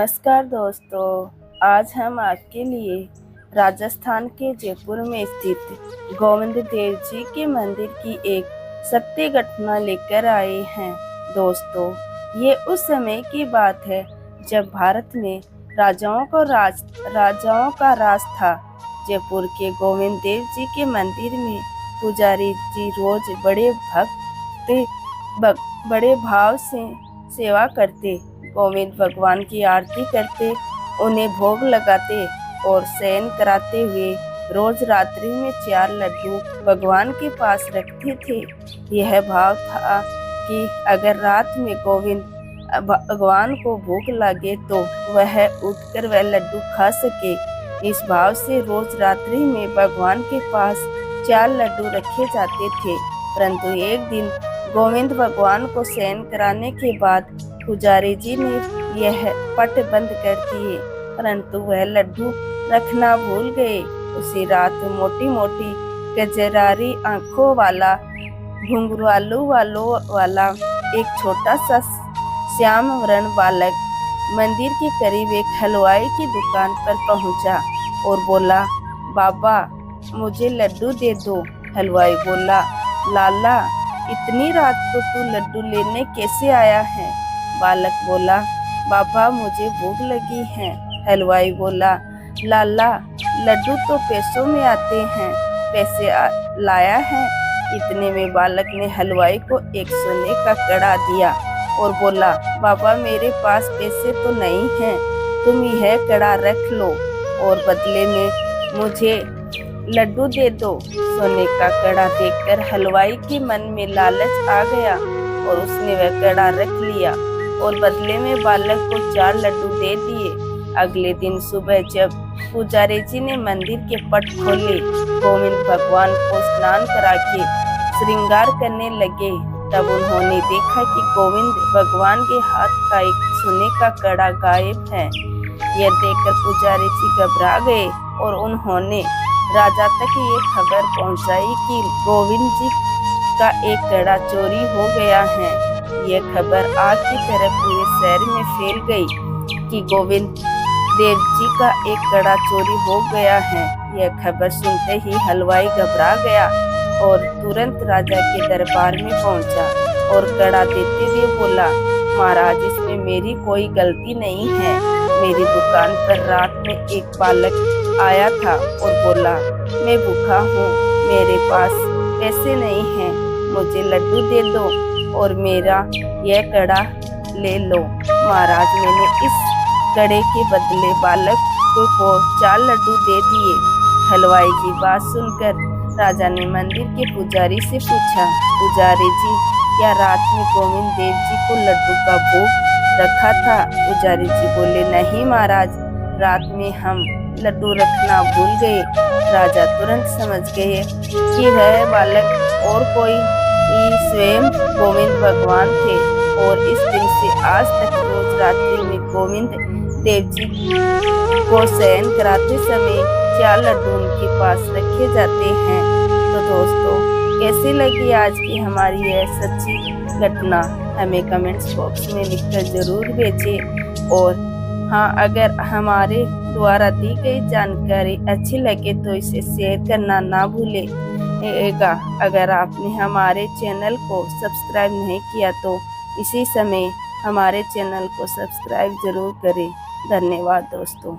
नमस्कार दोस्तों, आज हम आपके लिए राजस्थान के जयपुर में स्थित गोविंद देव जी के मंदिर की एक सत्य घटना लेकर आए हैं। दोस्तों, ये उस समय की बात है जब भारत में राजाओं का राज था। जयपुर के गोविंद देव जी के मंदिर में पुजारी जी रोज बड़े भाव से सेवा करते, गोविंद भगवान की आरती करते, उन्हें भोग लगाते और शयन कराते हुए रोज रात्रि में 4 लड्डू भगवान के पास रखते थे। यह भाव था कि अगर रात में गोविंद भगवान को भूख लगे तो वह उठकर वह लड्डू खा सके। इस भाव से रोज रात्रि में भगवान के पास 4 लड्डू रखे जाते थे। परंतु एक दिन गोविंद भगवान को शयन कराने के बाद पुजारी जी ने यह पट बंद कर दिए, परंतु वह लड्डू रखना भूल गए। उसी रात मोटी मोटी गजरारी आंखों वाला घुंघरालू वाला एक छोटा सा श्याम वर्ण बालक मंदिर के करीब एक हलवाई की दुकान पर पहुंचा और बोला, बाबा मुझे लड्डू दे दो। हलवाई बोला, लाला इतनी रात को तू लड्डू लेने कैसे आया है? बालक बोला, बाबा मुझे भूख लगी है। हलवाई बोला, लाला लड्डू तो पैसों में आते हैं, पैसे लाया है? इतने में बालक ने हलवाई को एक सोने का कड़ा दिया और बोला, बाबा मेरे पास पैसे तो नहीं हैं, तुम यह कड़ा रख लो और बदले में मुझे लड्डू दे दो। सोने का कड़ा देखकर हलवाई के मन में लालच आ गया और उसने वह कड़ा रख लिया और बदले में बालक को 4 लड्डू दे दिए। अगले दिन सुबह जब पुजारी जी ने मंदिर के पट खोले, गोविंद भगवान को स्नान करा के श्रृंगार करने लगे, तब उन्होंने देखा कि गोविंद भगवान के हाथ का एक सोने का कड़ा गायब है। यह देखकर पुजारी जी घबरा गए और उन्होंने राजा तक ये खबर पहुंचाई कि गोविंद जी का एक कड़ा चोरी हो गया है। यह खबर आग की तरह पूरे शहर में फैल गई कि गोविंद देव जी का एक कड़ा चोरी हो गया है। यह खबर सुनते ही हलवाई घबरा गया और तुरंत राजा के दरबार में पहुंचा और कड़ा देते हुए बोला, महाराज इसमें मेरी कोई गलती नहीं है। मेरी दुकान पर रात में एक बालक आया था और बोला, मैं भूखा हूँ, मेरे पास पैसे नहीं हैं, मुझे लड्डू दे दो और मेरा यह कड़ा ले लो। महाराज मैंने इस कड़े के बदले बालक को 4 लड्डू दे दिए। हलवाई की बात सुनकर राजा ने मंदिर के पुजारी से पूछा, पुजारी जी क्या रात में गोविंद देव जी को लड्डू का भोग रखा था? पुजारी जी बोले, नहीं महाराज, रात में हम लड्डू रखना भूल गए। राजा तुरंत समझ गए कि वह बालक और कोई स्वयं गोविंद भगवान थे और इस दिन से आज तक रोज रात्रि में गोविंद देव जी को शयन कराते समय 4 लड्डू उनके पास रखे जाते हैं। तो दोस्तों, कैसी लगी आज की हमारी यह सच्ची घटना? हमें कमेंट्स बॉक्स में लिखकर जरूर भेजें। और हाँ, अगर हमारे द्वारा दी गई जानकारी अच्छी लगे तो इसे शेयर करना ना भूलेगा। अगर आपने हमारे चैनल को सब्सक्राइब नहीं किया तो इसी समय हमारे चैनल को सब्सक्राइब जरूर करें। धन्यवाद दोस्तों।